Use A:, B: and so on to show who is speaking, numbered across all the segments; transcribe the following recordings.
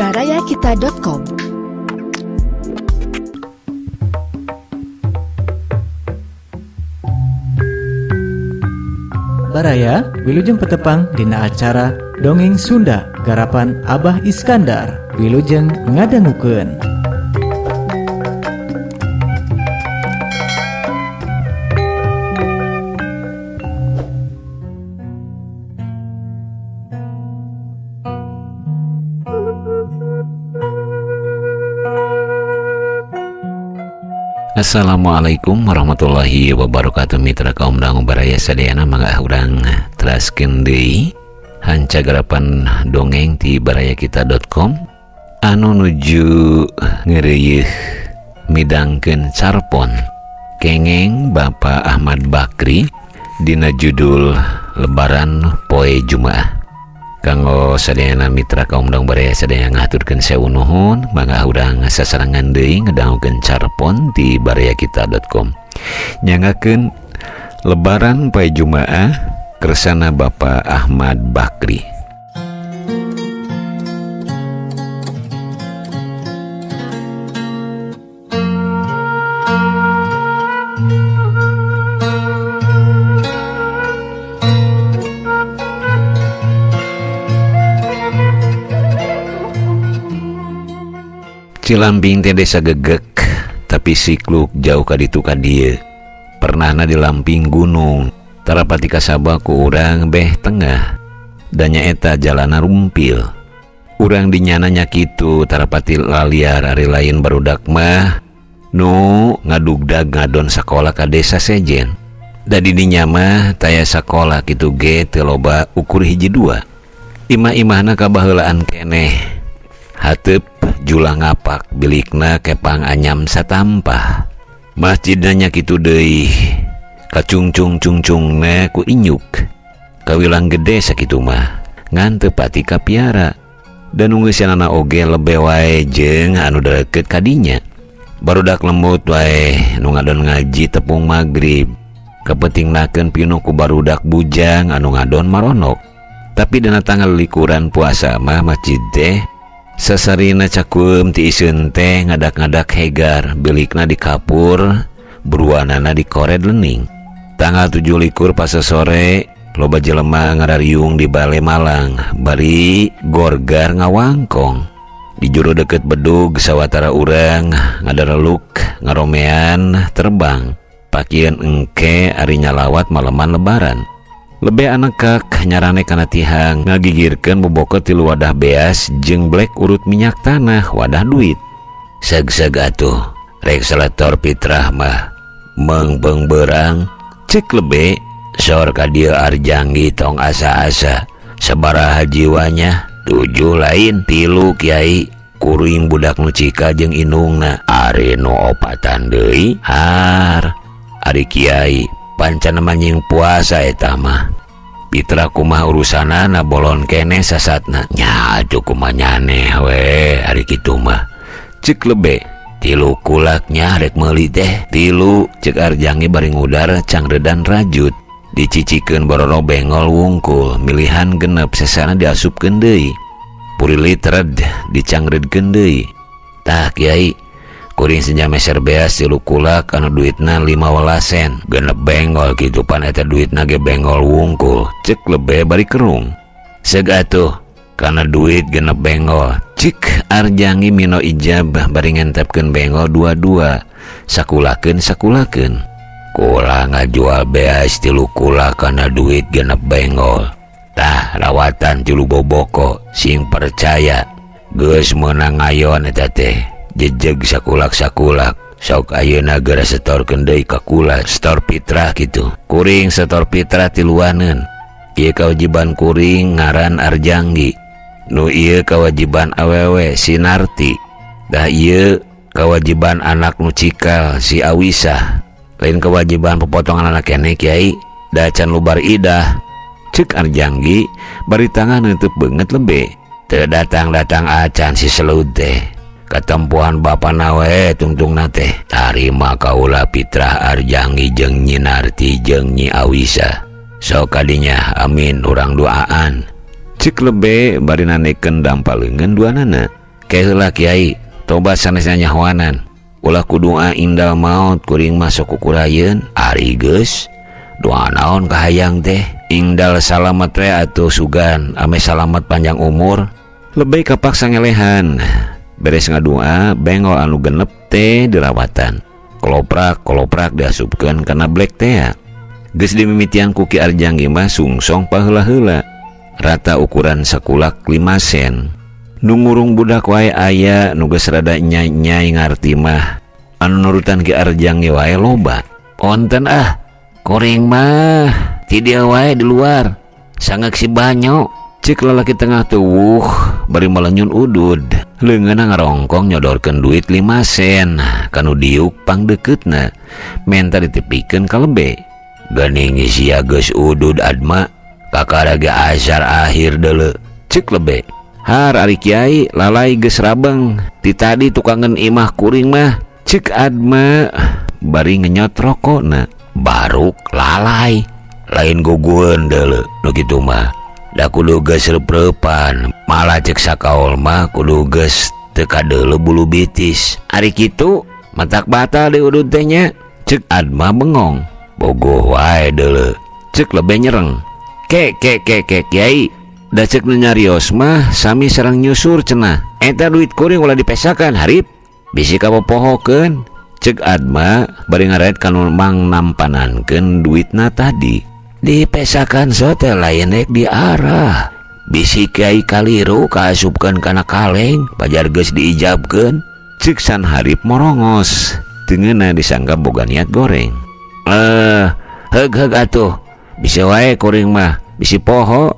A: barayakita.com.
B: Baraya wilujeng petepang dina acara Dongeng Sunda garapan Abah Iskandar. Wilujeng ngadangukeun.
C: Assalamualaikum warahmatullahi wabarakatuh. Mitra kaum dangu baraya sadayana mangga urang teraskeun deui hanca garapan dongeng ti barayakita.com anu nuju ngeureuy midangkeun carpon kengeng Bapak Ahmad Bakri dina judul Lebaran Poe Jumaah. Kanggo sadayana mitra kaum dang baraya sadaya ngaturkeun sewu nuhun, mangga urang sasarangan deui ngedangukeun carpon ti barayakita.com. Nyangakeun Lebaran Poe Jumaah kersana Bapak Ahmad Bakri. Cilambing teh desa gegek tapi sikluk jauh ka ditu ka dieu. Pernahna di lamping gunung tarapati kasaba ku urang beh tengah dan nyaeta jalana rumpil. Urang dinyana nya kitu tarapati laliar ari lain barudak mah nu ngadugdag ngadon sakola ka desa sejen. Da di dinya mah taya sakola kitu ge teu loba ukur hiji dua. Imah-imahna kabaheulaan keneh. Hateup jula ngapak bilikna kepang anyam satampah. Masjidna nya kitu deui kacungcung-cungcungna ku inyuk. Kawilang gede sakitu mah ngan teu pati kapiara. Dan unggeusna oge lebe wae jeung anu deukeut ka dinya. Barudak lemut wae nu ngadon ngaji tepung magrib. Kapentingnakeun pinuh ku barudak bujang anu ngadon maronok. Tapi dina tanggal likuran puasa mah masjid teh sasarina cakum ti iseun teh ngadak-ngadak hegar bilikna di kapur beruanana di kored lening. Tanggal 7 likur pas sore loba jelema ngarariung di Bale Malang bari gorgar ngawangkong di juru deket bedug sawatara urang ngadareluk ngaromean terbang pakieun engke ari nyalawat maleman lebaran. Lebe anakak nyarane kana tihang ngagigirkeun bobokot ti wadah beas jeung blek urut minyak tanah wadah duit. Seg-seg atuh rek seletor fitrah mah meung beurang cek lebe sor ka dieu arjangi tong asa-asa sabaraha jiwanya 7 lain 3 kiai kuring budak nu cika jeung indungna ari nu opatan deui har ari kiai pancana manjing puasa eta mah. Pitra kumah urusanana bolon kene sasatna nya atuh kumaha nyaneh we ari kitu mah. Ceuk lebe 3 kulaknya rek meuli teh 3 ceuk arjangi bari ngudar cangredan rajut dicicikeun bororo bengol wungkul milihan genep sesana diasupkeun deui puri litred dicangredkeun deui. Tah kiai kuring senja meser beas 3 kulak anu duitna 15 sen genep bengol kitu pan eta duitna ge bengol wungkul cek lebe bari kerung. Seg atuh kana duit genep bengol cik arjangi mino ijab bari ngentepkeun bengol 2 sakulakeun kula ngajual beas 3 kulak kana duit genep bengol. Tah rawatan tilu boboko sing percaya geus meunang ngayon eta teh jejeg sakulak sok ayeuna geura setorkeun deui ka kula setor fitrah kitu. Kuring setor fitrah tiluaneun. Ieu kewajiban kuring ngaran arjangi. Nu ieu kewajiban awewe si Narti. Dah ieu kewajiban anak nu cikal si Awisah. Lain kewajiban pepotongan anak keneh kiai da can lubar idah. Ceuk arjangi bari tangan neuteuk beungeut lebe. Teu datang-datang acan si Selud teh. Ketempuhan bapa nawe tungtung nate tarima kaula fitrah arjangi jeung Nyi Narti jeung Nyi Awisa sok kadinya amin urang doaan. Cik lebe bari nanekeun dampaleungeun duanana make heula Kiai, tobat sanesna nyahoanan. Ulah kudu indal maut kuring masuk kukurayeun. Ari geus doa naon kahayang teh? Ingdal salamet we atuh sugan ame salamet panjang umur. Lebih kapaksa ngelehan. Beres ngadoa bengol anu genep teh dirawatan. Koloprak diasupkeun kana black teh. Geus dimimitian ku Ki Arjang ieu mah sungsong paheula-heula. Rata ukuran sakulak 5 sen. Nu ngurung budak wae aya nu geus rada nyai ngarti mah. Anu nurutan Ki Arjang ge wae loba. Onten kuring mah ti dia wae di luar. Sanggeuk si banyo. Cik lalaki tengah tuwuh bari malenyun udud. Leungeunna ngarongkong nyodorkeun duit 5 sen kanu diuk pangdeuketna. Menta ditepikeun ka lebe. Geuning sia geus udud adma. Kakaraga asar akhir deuleu. Cik lebe. Har ari Kiai lalai geus rabeng. Ti tadi tukangeun imah kuring mah. Cik adma bari ngenyot rokokna. Baruk lalai. Lain gugueun deuleu nu kitu mah. Da kudu geus reup-reupan. Malah cek sakaol mah kudu geus teu kadeuleu bulu bitis. Ari kitu matak batal di udud teh nya. Cek adma bengong. Bogoh wae deuleu. Cek lebe nyereng. Ke Kiai. Da cek nu nyarios mah sami sareng nyusur cenah. Eta duit kuring ulah dipesakan harip. Bisi kapopohokeun. Cek adma bari ngaret kanu mang nampanankeun duitna tadi. Dipesakan sote lain rek diarah. Bisi Kiai kaliru kaasupkeun kana kaleng pajar geus diijabkeun. Cek san harip morongos. Teungeuna disangka boga niat goreng. Heug atuh. Bisa wae kuring mah bisi poho.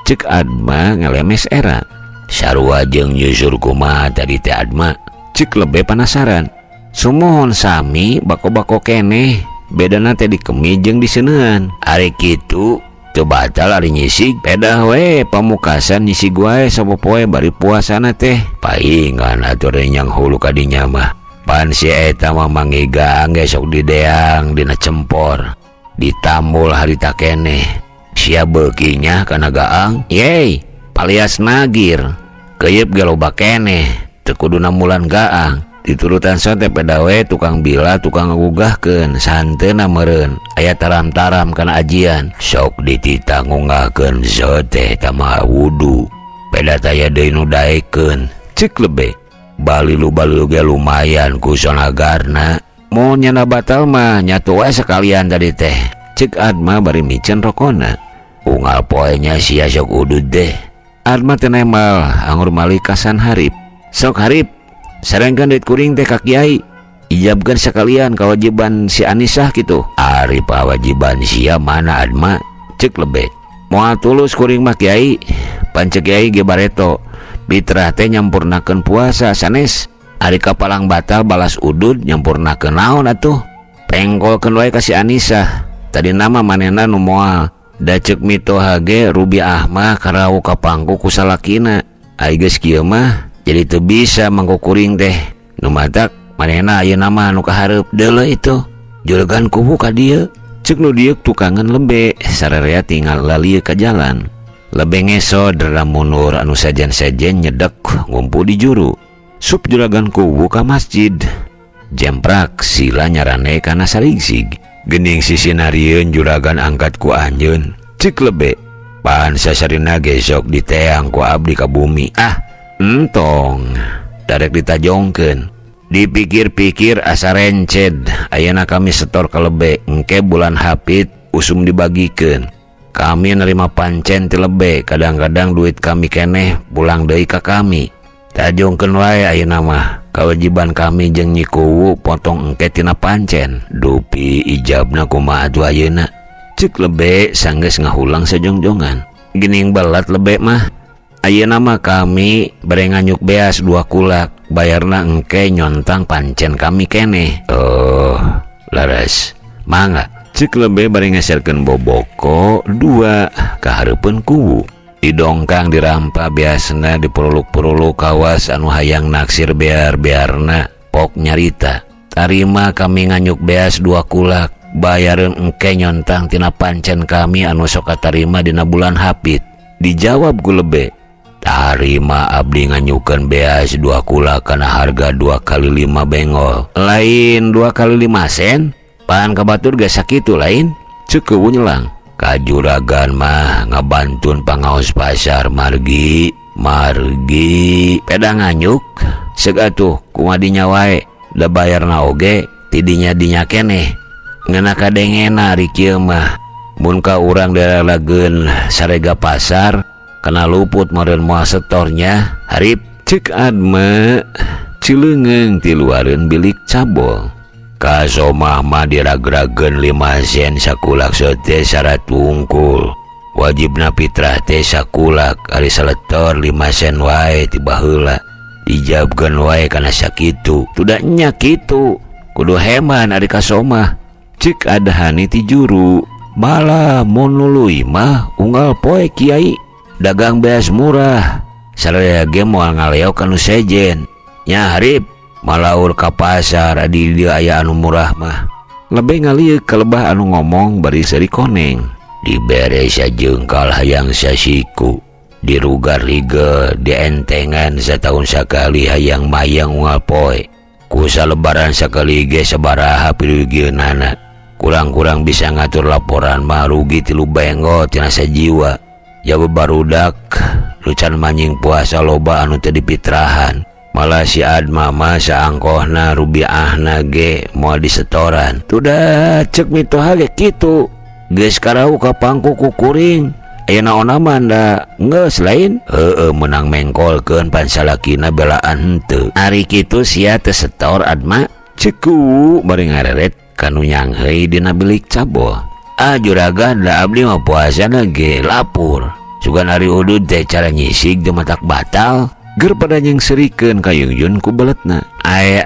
C: Cek adma ngelemes era. Sarua jeung nyusur kumaha tadi teh adma. Cek lebe penasaran. Sumohon sami bako-bako keneh. Bedana teh di kemi jeung di seuneuan. Ari kitu teu batal ari nyisig. Pedah we pamukasan nyisig wae sapopoe bari puasana teh. Paingan atuh renyang hulu ka dinya mah. Pan si eta mah mangigang ge sok dideang dina cempor. Ditambul harita keneh. Sia beukinya kana gaang. Yey, palias nagir. Keuyeub ge loba keneh. Teu kuduna mulan gaang. Diturutan sote pedawe tukang bila tukang ngugahkeun santeuna meureun aya taram-taram kana ajian sok dititah ngunggahkeun sote tama wudu peda taya deui nu daekeun. Cek lebe balilu ge lumayan ku sonagarna mun nyana batal mah nyatu wae sekalian tadi teh. Cek adma bari micen rokona unggal poenya sia sok udud deh. Adma teh nembal anggur mali kasan harip. Sok harip sarengkeun duit kuring teh ka Kiai. Ijabkeun sekalian kewajiban si Anisah kitu. Ari pawajiban sia mana adma? Cek lebe. Moal tulus kuring mah Kiai. Pan cek Kiai ge bareto. Bitrah teh nyampurnakeun puasa sanes. Ari kapalang batal balas udud nyampurnakeun naon atuh? Pengkolkeun wae ka si Anisah. Tadi nama manehna nu moal. Da cek mitoha ge Rubiah mah karawu kapangku ku salakina. Ai geus kieu mah jadi teu bisa mangko kuring teh nu matak manehna ayeuna mah nu kahareup deuleu itu juregan kubu ka dieu. Ceuk nu dieu tukangan lebe sararea tinggal lalieu ka jalan. Lebe ngesod rada mundur anu sajen-sajen nyedek ngumpu di juru. Sup juragan kubu ka masjid. Jemprak sila nyarane kana sarigsig. Geuning sisinarieun juragan angkat ku anjeun. Ceuk lebe pan sasarina ge sok diteang ku abdi ka bumi. Entong darek ditajongkeun. Dipikir-pikir asa renced. Ayeuna kami setor ka lebe engke bulan hapit usum dibagikeun. Kami nerima pancen ti lebe. Kadang-kadang duit kami keneh pulang deui ka kami. Tajongkeun wae ayeuna mah. Kewajiban kami jeung Nyi Kuwu potong engke tina pancen. Dupi ijabna kumaha atuh ayeuna? Ceuk lebe sanggeus ngahulang sajongjongan. Geuning belat lebe mah. Ayeuna mah kami bare nganyuk beas 2 kulak. Bayarna engke nyontang pancen kami keneh. Laras. Mangga. Ceuk lebe bare ngeserkeun boboko 2 ka hareupeun kuwu. Didongkang dirampa biasana dipuruluk-puruluk kawas anu hayang naksir bear-bearna pok nyarita. Tarima kami nganyuk beas 2 kulak. Bayareun engke nyontang tina pancen kami anu sok katarima dina bulan hapit. Dijawab ku lebe. Tarima abdi nganyukeun beas 2 kula kana harga 2 kali 5 bengol. Lain 2 kali 5 sen. Pan ka batur ge sakitu lain. Ceuk eueuh nyelang. Ka juragan mah ngabantun pangaos pasar margi. Peda nganyuk. Seuk atuh kumaha dinya wae. Da bayarna oge tidinya dinya keneh. Ngana kadengena ari kieu mah. Mun ka urang daralageun sarega pasar kena luput meureun moal setornya harip ceuk Adma cileungeng ti luareun bilik cabol. Ka somah mah diragrageun 5 sen sakulak sote syarat wungkul. Wajibna fitrah teh sakulak ari saletor 5 sen wae ti baheula. Dijabkeun wae kana sakitu. Tuda nya kitu. Kudu heman ari ka somah. Ceuk adahani ti juru. Malah mun nului mah unggal poe kiai. Dagang beas murah. Saraya ge moal ngaleok anu sejen. Nya harip malaur ka pasar adi dieu aya anu murah mah. Lebih ngalieu kalebah anu ngomong bari seuri koneng. Dibere sajeungkal hayang sasiku. Dirugar liga dientengan setahun sakali hayang mayang unggal poe. Ku salebaran sakali ge sabaraha pirugieunnana. Kurang-kurang bisa ngatur laporan mah rugi 3 bengol tina sajiwa. Ya barudak lucan manjing puasa loba anu teu dipitrahan. Malah si Adma mah saangkohna rubiahna ge moal disetoran. Tuda ceuk mitoha ge kitu. Geus karau ka pangku ku kuring. Aya naon aman da geus lain? Heueuh menang mengkolkeun pan salakina belaan henteu. Ari kitu sia teu setor Adma. Ceku bari ngareret kanu nyangheuy dina bilik cabol. Juragan da abdi mah puasana ge lapur. Sugan ari udud teh cara nyisig teu matak batal. Ger pada nyengserikeun ka Yungjun ku beletna. Ae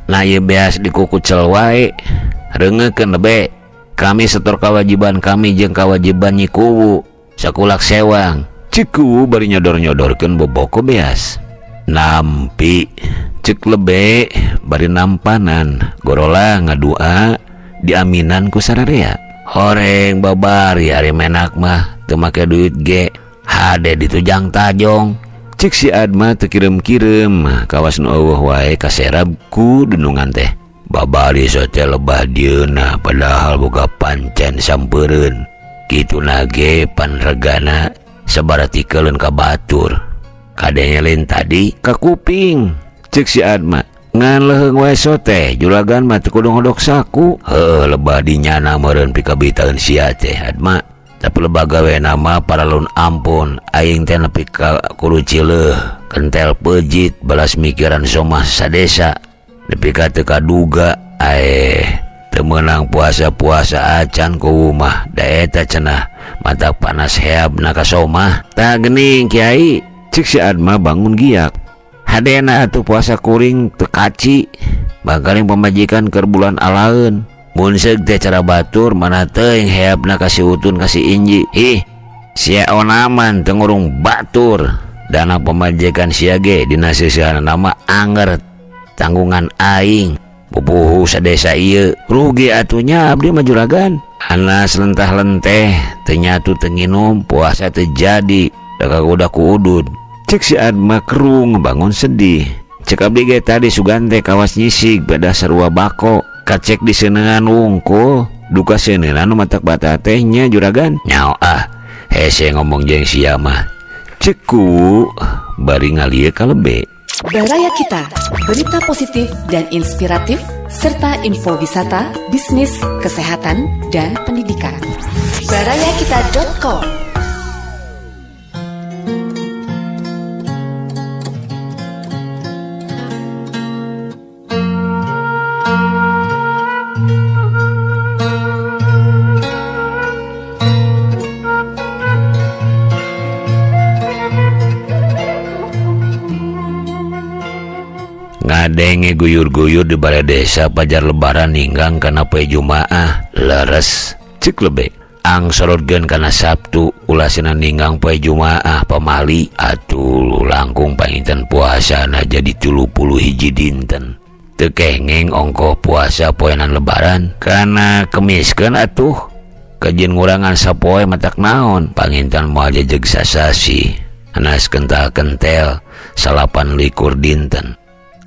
C: nah ieu beas dikukucel wae. Reungekeun lebe. Kami setor kewajiban kami jeung kewajiban Nyi Kuwu. Sakulak sewang. Ceku bari nyodor-nyodorkeun boboko beas. Nampi cek lebe bari nampanan gorola ngadua diaminan ku sararea. Horeng babari ari menak mah teu make duit ge hade ditujang tajong. Cek si Adma teu kirim-kirim kawas nu eueuh wae kaserab ku dunungan teh. Babari sote lebah dieuna padahal boga pancen sampeureun. Kitu nage pan regana sabaratikeun ka batur. Kadenya lain tadi ka kuping. Cek si Adma ngan leheung wae sote juragan mah teu kudu ngodok saku. Heuh lebah dinyana meureun pikabitaeun sia teh Adma. Tapi lebah gawena mah paralun ampun. Aing teh nepi ka kudu cileuh kentel pejit balas mikiran somah sadesa. Nepi ka teu kaduga teu meunang puasa-puasa acan ku mah da eta cenah mata panas heabna ka somah. Tah geuning Kiai. Cek si Adma bangun giak. Hadena atuh puasa kuring teu kaci. Bangkaring pamajikan keur bulan alaeun. Mun seug teh cara batur mana teuing heabna kasih utun kasih inji. Sia onaman teu ngurung batur. Dana pamajikan sia ge dina seuseurna nama anger tanggungan aing. Pupuhu sadesa ieu rugi atunya abdi mah juragan. Anas lentah-lenteh teu nyatu teu nginum puasa teu jadi. Da kagoda ku udud. Cek si Adma kerung bangun sedih. Cek abdi ge tadi sugante kawas nyisig beda sarua bako. Kacek di seuneuan wungkul. Duka seuneunan nu matak bata teh nya juragan. Nyao hese ngomong jeung sia mah. Ceku bari ngalieu ka lebe.
A: Baraya Kita, berita positif dan inspiratif serta info wisata, bisnis, kesehatan, dan pendidikan. barayakita.com.
C: Ngadenge guyur-guyur di balai desa pajar lebaran ninggang kana poe Jumaah leres. Cek lebe angsorotkeun kana Sabtu ulasina ninggang poe Jumaah pamali atuh langkung panginten puasana jadi 30 hiji dinten. Teu kengeng ongkoh puasa poenan lebaran kana kemiskeun atuh. Kajieun ngurangan sapoe matak naon panginten moal jejeg sasasi. Anas kental-kentel 28 dinten.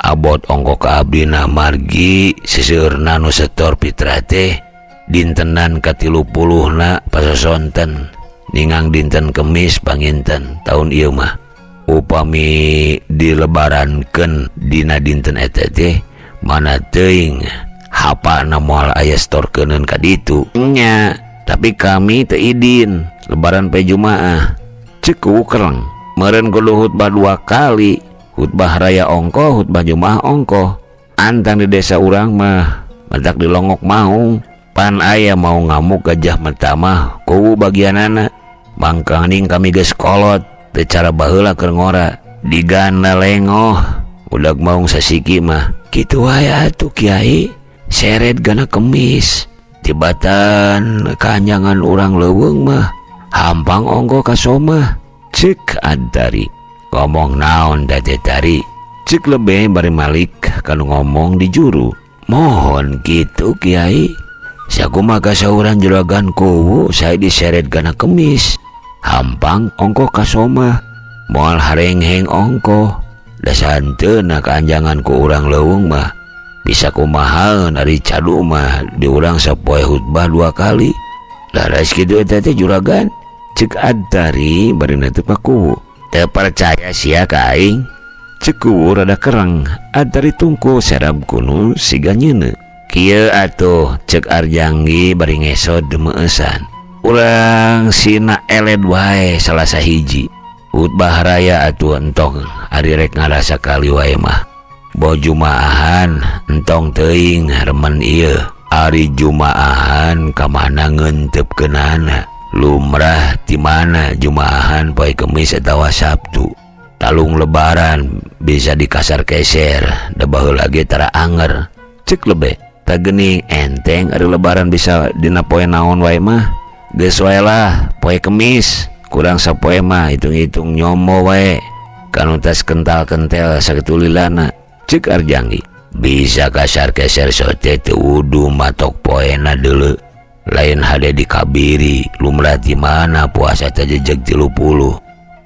C: Abot ongko ka abdina margi seseurna nu setor pitra teh dintenan ka 30na pasosonten ningang dinten Kemis panginten tahun ieu mah. Upami dilebarankeun dina dinten eta teh mana teuing hapana moal aya storkeuneun ka ditu nya, tapi kami teu idin lebaran pe Jumaah. Ceuk kereng meureun kudu khutbah 2 kali, khutbah raya ongko, khutbah Jumaah ongko. Antang di desa urang mah mentak dilongok mau pan aya mau ngamuk gajah mata mah kubu bagianana. Mangkaning kami geus kolot teu cara baheula keur ngora digana lengoh udag maung sasiki mah kitu wae atuh Kiai, seret gana Kemis tibatan kanyangan urang leuweung mah hampang ongko ka somah. Ceuk Antari ngomong naon da teh tari, ceuk lebih bari malik kanu ngomong di juru. Mohon kitu Kiai, sakumaha kasauran juragan kuwu sae diseret gana Kemis hampang ongko ka somah moal harengheng ongko da santeuna kaanjangan ku urang leuweung mah bisa kumahaeun ari cadu mah di urang sapoe khutbah 2 kali. Laras kitu eta teh juragan, ceuk Antari bari teu paku. Teu percaya sia ka aing, ceuk rada kereng. Antari tungku serab kuno siga nyeuneu. Kieu atuh ceuk Arjanggi bari ngesod demeusan. Urang sina eled wae salah sahiji khutbah raya atuh entong ari rek ngarasa kali wae mah. Bo Jumaahan entong teuing remen ieu. Ari Jumaahan ka mana ngeunteupkeunana. Lumrah ti mana Jumaahan poe Kemis atawa Sabtu. Talung lebaran bisa dikasar keser da baheula ge tara anger. Ceuk lebe ta geuning enteng ari lebaran bisa dina poe naon wae mah. Geus wae lah poe Kemis kurang sapoe mah hitung-hitung nyomo wae kanu tas kental-kentel saketulilana. Ceuk Arjanggi bisa kasar keser sote teu udu matok poena deuleu. Lain hade dikabiri lumrah di mana puasa teh jejeg 30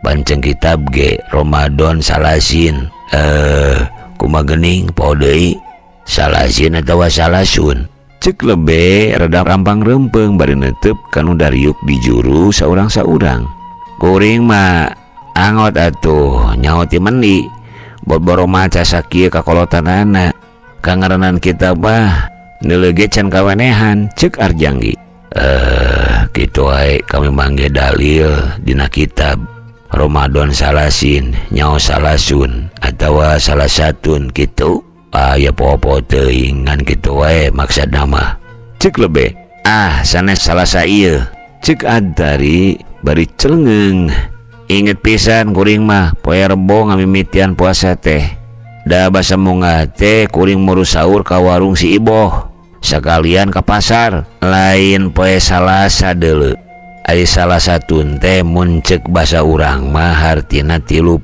C: panceng kitab ge Ramadan salasin kumaha geuning poe deui salasin atawa salasun. Ceuk lebe rada rampang rempeng bari neuteup kanu dariuk di juru saurang-saurang. Kuring mah angot atuh nyaho ti mendi boro maca sakieu kakolotanana kangarenan kitab mah neuleuge can kawenehan. Ceuk Arjanggi kitu wae kami mangge dalil dina kitab Ramadan salasin nyaho salasun atawa salasatun kitu. Aya popo teuing ngan kitu wae maksudna mah. Ceuk lebe sanes salasa ieu. Ceuk Antari bari celengeng. Inget pisan kuring mah poe Rebo ngamimitian puasa teh. Da basa munggah teh kuring murus saur ka warung si Iboh sakalian ka pasar. Lain poe Salasa deuleu. Ari salasatun teh mun ceuk basa urang mah hartina 30.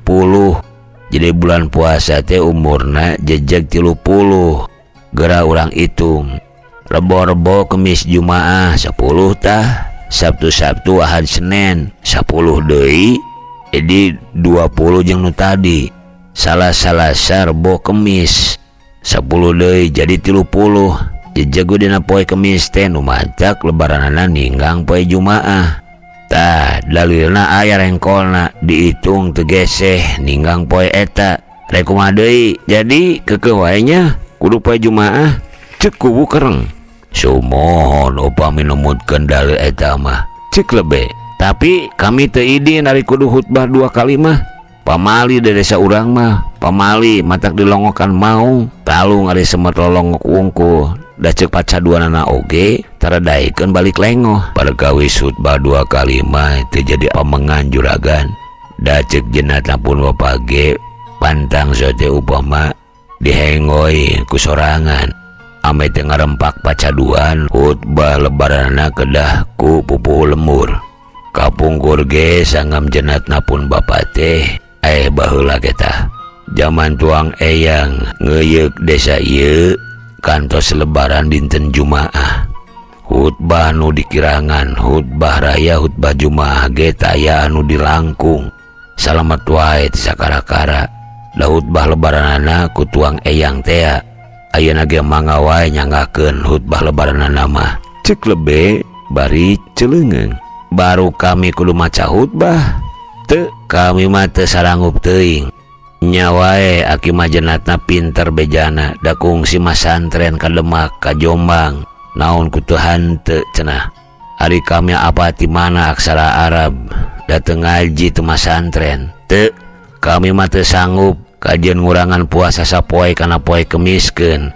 C: Jadi bulan puasa teh umurna jejeg 30. Geura urang hitung Rebo-rebo Kemis Jumaah 10 tah, Sabtu-Sabtu Ahad Senin 10 deui. Jadi 20 jeung nu tadi. Salasa Rebo Kemis 10 deui jadi 30. Jejeg dina poe Kemis teh nu mancak lebaranana ninggang poe Jumaah. Tah dalilna aya rengkolna dihitung tegeseh ninggang poe eta. Rek kumaha deui? Jadi keukeuh wae nya kudu poe Jumaah. Ceuk kubu kereng. Sumohon upami numutkeun dalil eta mah. Ceuk lebe. Tapi kami teu idin ari kudu khutbah 2 kali mah. Pamali di desa urang mah, pamali matak dilongokan mau. Talung ari semet lolongok wungkul. Da ceuk pacaduanana oge taradaikeun balik lengoh. Pargawi khutbah 2 kali mah teu jadi omongan juragan. Da ceuk jenatna pun bapage pantang sote upama dihengoi ku sorangan. Ame teu ngarempak pacaduan khutbah lebaranna kedah ku pupuh lemur. Kapungkur ge sangam jenatna pun bapa teh baheula kita. Zaman tuang eyang ngeyeuk desa ieu kantos lebaran dinten Jumaah. Khutbah nu dikirangan, khutbah raya, khutbah Jumaah ge taya anu dilangkung. salamet wae ti sakara-kara. Da khutbah lebaranana ku tuang eyang tea. Ayeuna ge mangga wae nyangakeun khutbah lebaranana mah. Ceuk lebe bari celeungeng. Baru kami kudu maca khutbah. Teu, kami mah teu sarangup teuing. Nya wae aki majenatna pinter bejana da kungsi masantren ka Demak ka Jombang. Naon kutu hanteu cenah. Ari kami apa ti mana aksara Arab da teu ngaji teu masantren. Teu, kami mah teu sanggup kajian ngurangan puasa sapoe kana poe kemiskeun.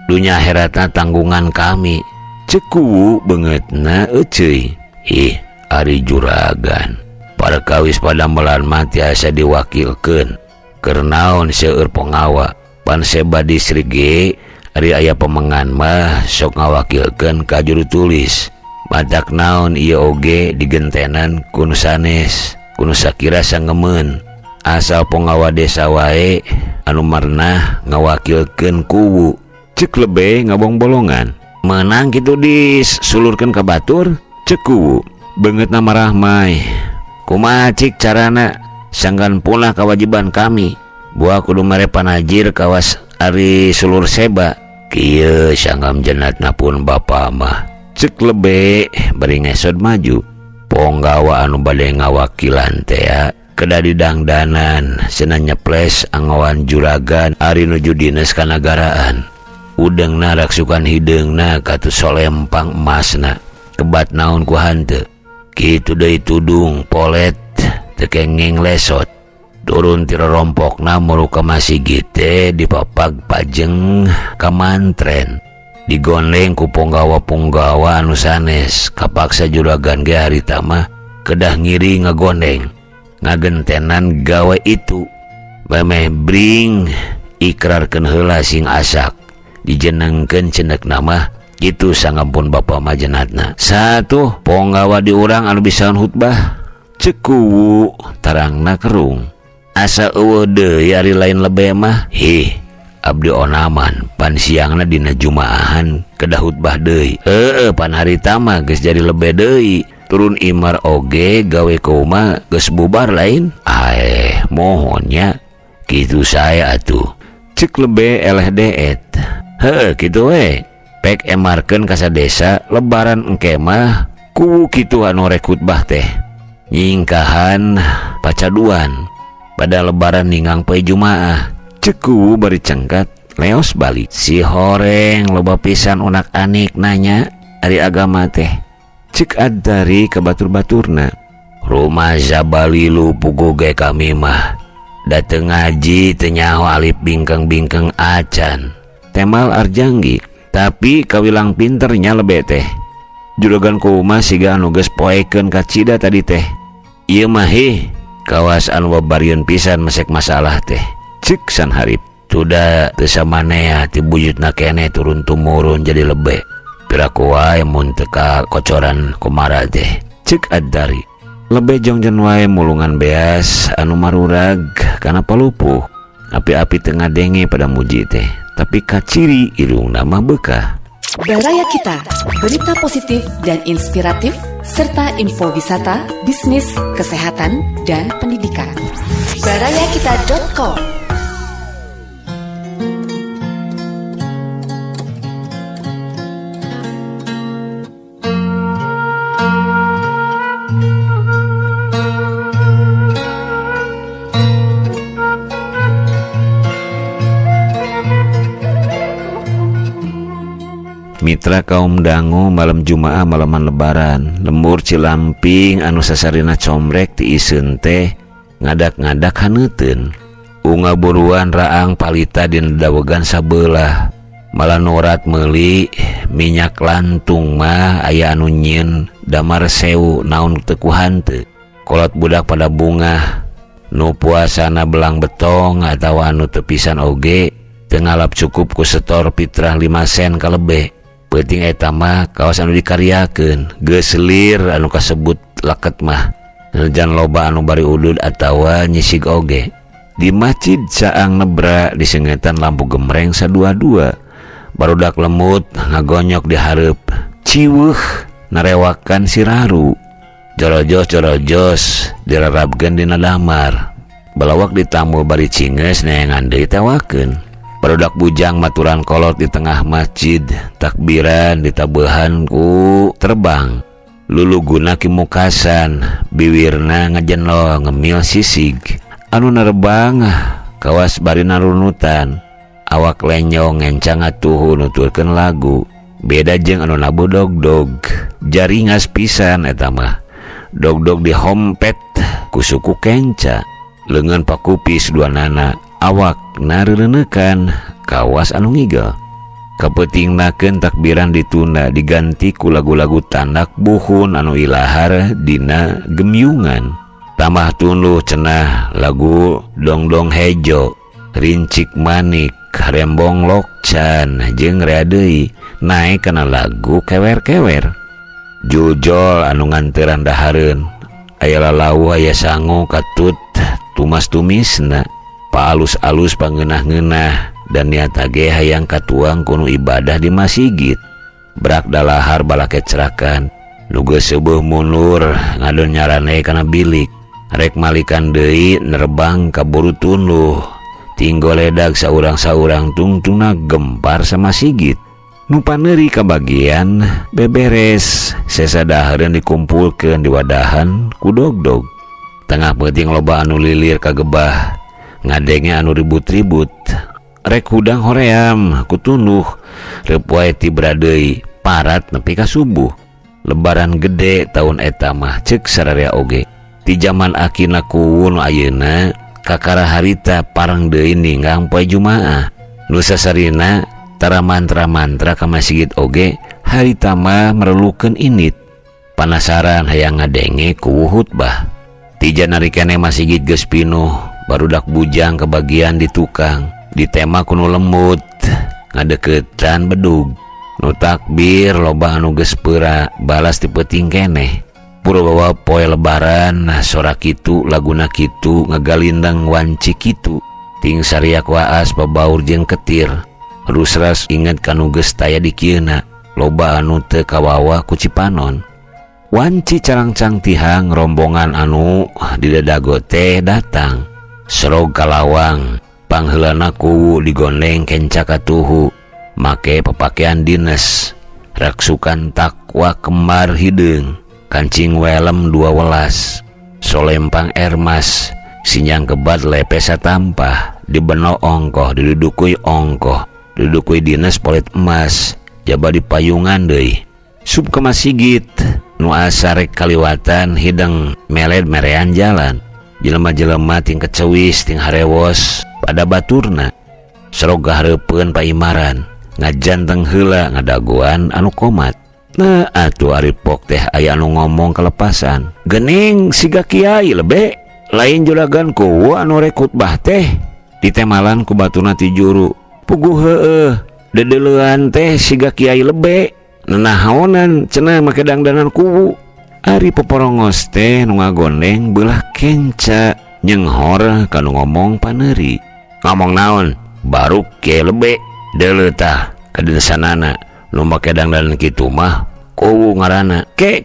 C: Dunya akhiratna tanggungan kami. Ceku beungeutna euceuy. Ih, ari juragan. Parkawis padamelan mah tiasa diwakilkeun. Keur naon seueur pengawa. Pan seba distrik ge ari aya pemengan mah sok ngawakilkeun ka juru tulis. Madak naon ieu oge digentenan ku nu sanes, ku nu sakira sangemeun. Asal pengawa desa wae anu marnah ngawakilkeun kuwu. Ceuk lebe ngabong bolongan. Menang kitu disulurkeun ka batur. Ceuk kuwu beungeutna marah mah. Kumaha cik carana sanggan pula kewajiban kami. Buah kudu mere panajir kawas ari sulur seba. Kieu sanggam jenatna pun bapa mah. Ceuk lebe bari ngesod maju. Ponggawa anu bade ngawakilan teh kedah didangdanan cenah nyeples angawan juragan ari nuju dinas kanagaraan. Udengna raksukan hideungna katu solempang emasna. Kebat naon ku hanteu. Kitu deui tudung polet teu kenging lesot. Turun ti rompokna muru ka masigit teh dipapag pajeng ka mantren. Digonleng ku punggawa-punggawa anu sanes. Kapaksa juragan ge harita mah kedah ngiri ngagondeng ngagentenan gawe itu. Memeh bring ikrarkeun heula sing asak. Dijenengkeun cendeukna mah kitu sangampun bapa majenatna. Satu punggawa di urang anu bisaon khutbah. Ceuk kuwu tarangna kerung. Asa eueuh deui ari lain lebe mah. Hih, abdi onaman pan siangna dina jumaahan kedah khutbah deui. Pan harita mah geus jadi lebe deui. Turun imar oge gawe kumaha geus bubar lain. Mohonnya kitu saya atuh. Ceuk lebe eleh deet. Heueuh kitu we. Pek emarkeun ka sadesa lebaran engke mah kuwu kitu anu rek khutbah teh. Nyingkahan pacaduan. Pada lebaran ninggang poe Jumaah. Ceku bari cengkat leos balik. Si horeng loba pisan unak-anik nanya ari agama teh. Cek adari ke batur-baturna. Rumah Zabalilu pugu ge kami mah. Dateng ngaji teu nyaho alif bingkeng-bingkeng acan. Temal arjanggi. Tapi kawilang pinternya lebe teh. Juragan kumaha siga anu geus poekeun ka cida tadi teh. Ieu mah kawas anu babarieun pisan mesek masalah teh. Ceuk Sanharip. Tuda teu samanea ti bujutna keneh turun tumurun jadi lebe. Piraku wae mun teu kakocoran kumara teh. Ceuk Adari. Lebe jongjen wae mulungan beas anu marurag kana palupuh. Api-api teu ngadenge pada muji teh. Tapi kaciri irungna mah beukah.
A: Baraya Kita, berita positif dan inspiratif, serta info wisata, bisnis, kesehatan, dan pendidikan. Barayakita.com.
C: Mitra kaum dangu malam Jumaah malaman lebaran. Lembur Cilamping anu sasarina comrek ti iseun teh ngadak-ngadak haneuteun. Unga buruan raang palita dina dawegan sabelah. Malah nurat meuli minyak lantung mah aya anu nyieun damar sewu naon teu ku hanteu. Kolot budak pada bunga. Nu puasana belang betong atawa anu teu pisan oge teu ngalap cukup ku setor fitrah 5 sen kalebe. Penting eta mah kawas anu dikaryakeun geus lir anu kasebut laket mah. Jan loba anu bari udud atawa nyisig oge. Di masjid saang nebra disengetan lampu gemreng sadua-dua. Barudak lemut ngagonyok di hareup. Ciweuh narewakan si Raru. jorojos dirarabkeun dina damar. Balawak ditamu bari cingeus neangan deui tewakeun. Barudak bujang maturan kolot di tengah masjid, takbiran ditabeuhan ku terbang. Luluguna kimukasan, biwirna ngajenlo ngemil sisig. Anu nerbang kawas bari narunutan. Awak lenyong ngencang atuh nuturkeun lagu. Beda jeung anu nabuh dog-dog. Jaringas pisan eta mah. Dog-dog dihompet ku suku kenca. Leungeun pakupis duanana. Awak nareureuneukan kawas anu ngigel. Kapetingnakeun takbiran ditunda diganti ku lagu-lagu tandak buhun anu ilahar dina gemyungan. Tambah tunluh cenah lagu dongdong hejo, rincik manik, rembong lokcan jeung rea deui naek kana lagu kewer-kewer. Jujol anu nganteuran dahareun aya lalauh aya sangu katut tumas-tumisna paalus-alus pangeunah-ngeunah dan niat ge hayang katuang kuno ibadah di masjid. Brak dalahar balake cerakan nu geus seueuh mundur ngadon nyarane kana bilik. Rek malikan deui nerbang kaburu tunluh. Tinggal ledak saurang-saurang tungtungna gempar sama sigit. Nu paneuri kabagian beberes sesadahareun dikumpulkeun di wadahan ku dog-dog. Tengah peuting loba anu lilir kagebah, ngadenge anu ribut-ribut. Rek hudang hoream ku tunduh reup wae tibra deui parat nepi ka subuh. Lebaran gede tahun eta mah ceuk sararea oge. Ti zaman akina kuwun ayeuna kakara harita parang deui ninggang poe Jumaah. Nu sasarina tara mantra-mantra ka masjid oge harita mah merlukeun init. Panasaran hayang ngadenge ku khutbah. Ti janari keneh masjid geus pinuh, barudak bujang kebagian di tukang. Di tema kuno lemut ngadeuketan bedug. Nu takbir loba anu geus peura balas ti peuting keneh. Purbawa poe lebaran sora kitu laguna kitu ngagalindang wanci kitu. Ting sariak waas babaur jeung ketir. Rusras inget kanu geus taya di kieuna. Loba anu teu kawawa ku Cipanon. Wanci carangcang tihang rombongan anu di dadago teh datang. Serog kalawang pangheulana kuwu digondeng kenca katuhu. Make pepakean dinas. Raksukan takwa kembar hideung. Kancing welem 12, solempang ermas, sinyang kebat lepe satampah, dibeno ongkoh, didudukui ongkoh, didudukui dinas polit emas, jaba dipayungan deui. Sub ke masjid, nu asa rek kaliwatan hidang meled merean jalan. Jelema-jelema ting kecewis ting harewos pada baturna. Serog gahareupeun paimaran, ngajanteng heula ngadaguan anu komat. Nah atuh ari pok teh aya anu ngomong kelepasan. Geuning siga kiai lebe lain juragan ku anu rek khutbah teh ditemalan ku batuna ti juru. Puguh heueuh dedeleuan teh siga kiai lebe nanahonan cenah make dangdangan kuwu. Ari peporongos teh nu ngagondeng beulah kenca nyenghor kanu ngomong paneuri. Ngomong naon? Baruk kiai lebe deuleu tah kadensanana. Nu make dangdanan kitu mah kuwu ngaranna ke.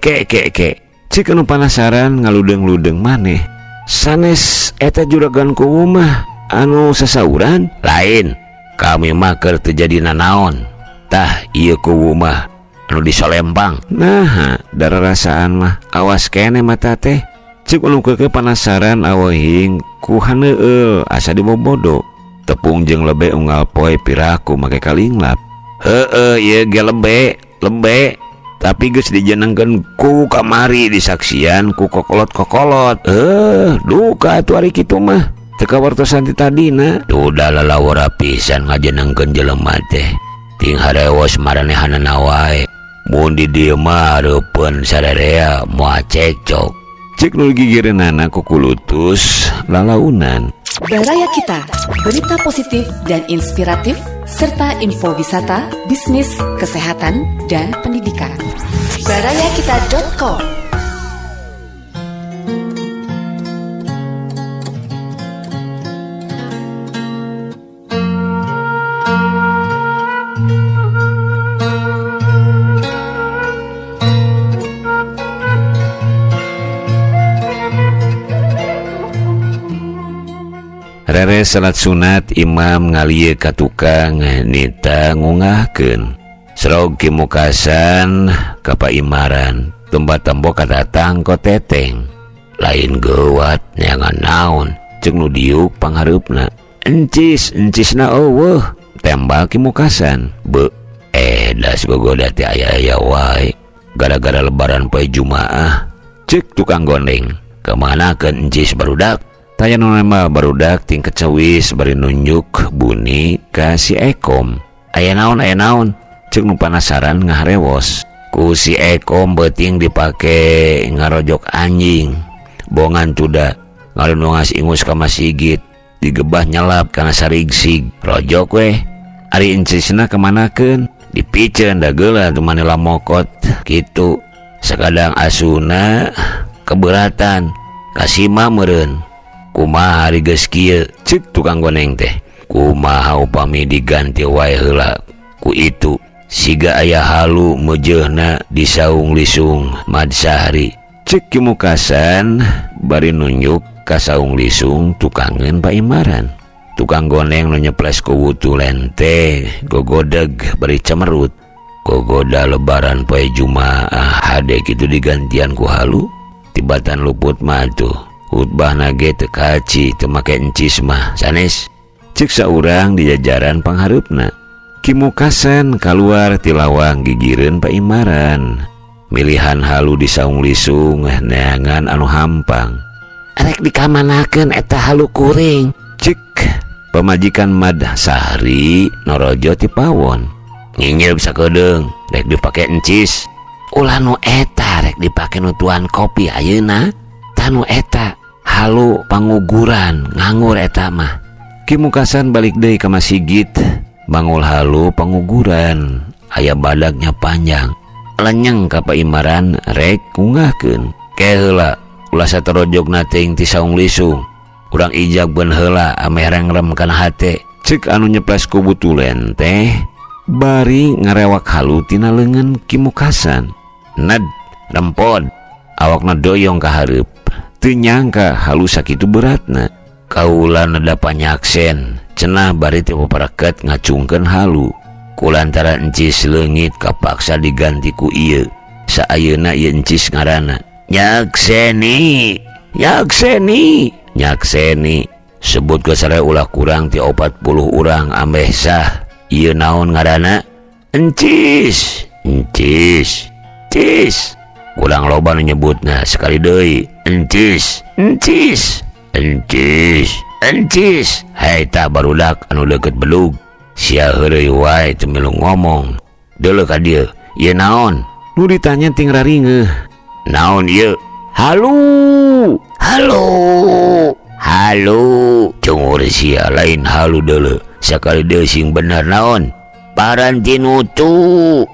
C: Cik anu panasaran ngaludeng-ludeng maneh. Sanes eta juragan kuwu mah anu sasauran? Lain. Kami mah keur teu jadi nanaon. Tah ieu kuwu mah anu di Solempang. Nah, dararasaan mah awas kene mata teh. Cik anu keukeut panasaran aweuhing ku haneueul asa dibobodo. Tepung jeung lebe unggal poe piraku make kalinglap. Heueuh ieu ge lebe tapi geus dijenengkeun ku kamari disaksian ku kokolot-kokolot. Duka atuh ari kitu mah teu kawartosan ti tadina. Duda lalawara pisan ngajenengkeun jelema teh. Ting harewos maranehanana wae. Mun di dieu mah reupeun sararea moal cekcok. Cek nu gigireunana ku kulutus lalaunan.
A: Baraya Kita, berita positif dan inspiratif, serta info wisata, bisnis, kesehatan, dan pendidikan. Barayakita.com.
C: Rere salat sunat imam ngalieu ka tukang nita ngungahkeun. Serog kimukasan ka paimaran tempat tembok katatang ko teteng. Lain geuwat neangan naon ceuk nu diuk panghareupna. Encisna eueuh tembak kimukasan. Beu das gogoda teh aya-aya wae. Gara-gara lebaran poe Jumaah. Ceuk tukang gondeng. Kemanakeun encis barudak? Taya nu nama barudak ting kecewis bari nunjuk buni ka si Ekom. Aya naon? Ceuk nu panasaran ngaharewos. Ku si Ekom beuting dipake ngarojok anjing. Bongan tuda ngalunungas ingus ka Mas Sigit. Digebah nyelap kana sarigsig. Rojok weh. Ari encisna kemanakeun? Dipiceun da geula tu manila mokot kitu. Sakadang asuna keberatan kasima meureun. Kumaha ari geus kieu ceuk tukang gondeng teh. Kumaha upami diganti wae heula ku itu siga aya halu meujeuhna disaung lisung Mad Sahri. Ceuk kimukasan bari nunjuk ka saung lisung tukangeun paimaran. Tukang gondeng nu nyeples ku wutulen teh gogodeg bari cemerut. Gogoda lebaran poe Jumaah hade kitu digantian ku halu. Tibatan luput mah tuh. Khutbahna ge teu kaci teu make encis mah sanes. Ceuk saurang di jajaran panghareupna. Kimukasan kaluar ti lawang gigireun paimaran. Milihan halu di saung lisung neangan anu hampang. Arek dikamanakeun eta halu kuring. Ceuk pamajikan Mad Sahri norojo ti pawon. Nyinyeup sakedeung rek dipake encis. Ulah nu eta rek dipake nutuan kopi ayeuna. Tanu eta halu panguguran nganggur eta mah. Kimukasan balik deui ka Mas Sigit. Bangul halu panguguran. Aya badagnya panjang. Lenyeng ka paimaran rek ngungahkeun. Ke heula ulah satorojogna teuing ti saung lisung. Urang ijagbeun heula ame rengrem kana hate. Ceuk anu nyeples ku butulen teh bari ngarewak halu tina leungeun kimukasan. Nad rempod awakna doyong ka hareup. Teu nyangka halu sakitu beratna. Kaula nada panyaksen cenah bari teu papareket ngacungkeun halu. Kulantara encis leungit kapaksa diganti ku ieu. Saayeuna ieu encis ngaranna Nyakseni. Sebut ke sare ulah kurang ti 40 urang ambeh sah. Ieu naon ngaranna? Encis. Ulang loba nu nyebutna sekali deui. Encis. Hai ta barudak anu deukeut belug. Sia heureuy wae teu milu ngomong. Deuleu ka dieu. Ieu naon? Nu ditanya ting raringeun. Naon ieu? Halu. Cungur sia lain halu deuleu. Sakali deui sing bener naon? Parantinutu.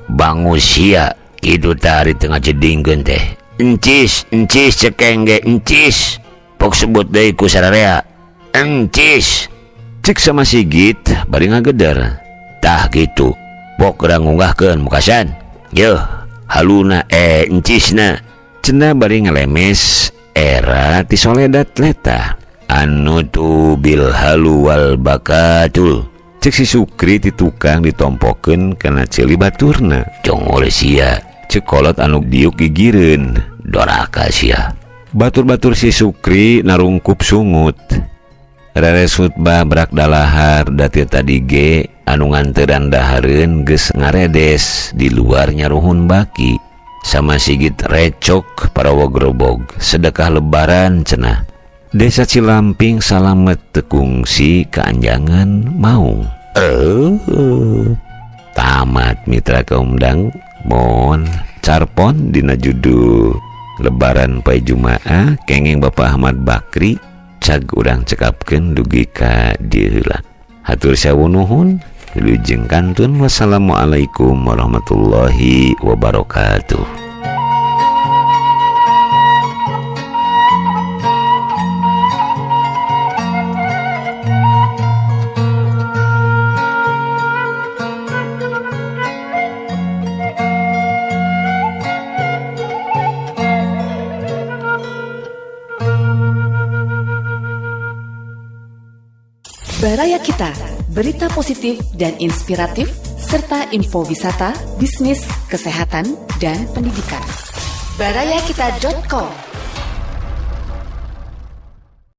C: Bangus sia. Kitu tari tengah jedingkeun teh. Encis cekeng ge encis. Pok sebut deui ku sararea. Encis. Cik sama Sigit bari ngageder. Tah gitu. Pok urang ngunggahkeun mukasan. Yeuh, haluna encisna. Cenah bari ngelemes era ti Soledad leta. Anu tu bil halu wal bakatul. Cek si Sukri ti tukang ditompokeun kana ceuli baturna. Congol sia. Cek kolot anu diuk gigireun. Doraka sia. Batur-batur si Sukri narungkup sungut. Reres khutbah berak dalahar dati tadi ge anu nganteuran dahareun geus ngaredes di luar nyaruhun baki. Sama Sigit recok parawa grobog sedekah lebaran cenah. Desa Cilamping salamet tekungsi keanjangan maung. Tamat mitra kaumdang mohon carpon dina judu lebaran poe Jumaah kenging Bapak Ahmad Bakri cag urang cekapkeun dugi ka dieu heula. Hatur sawun nuhun wilujeng kantun. Wassalamualaikum warahmatullahi wabarakatuh.
A: Baraya Kita, berita positif dan inspiratif, serta info wisata, bisnis, kesehatan, dan pendidikan. barayakita.com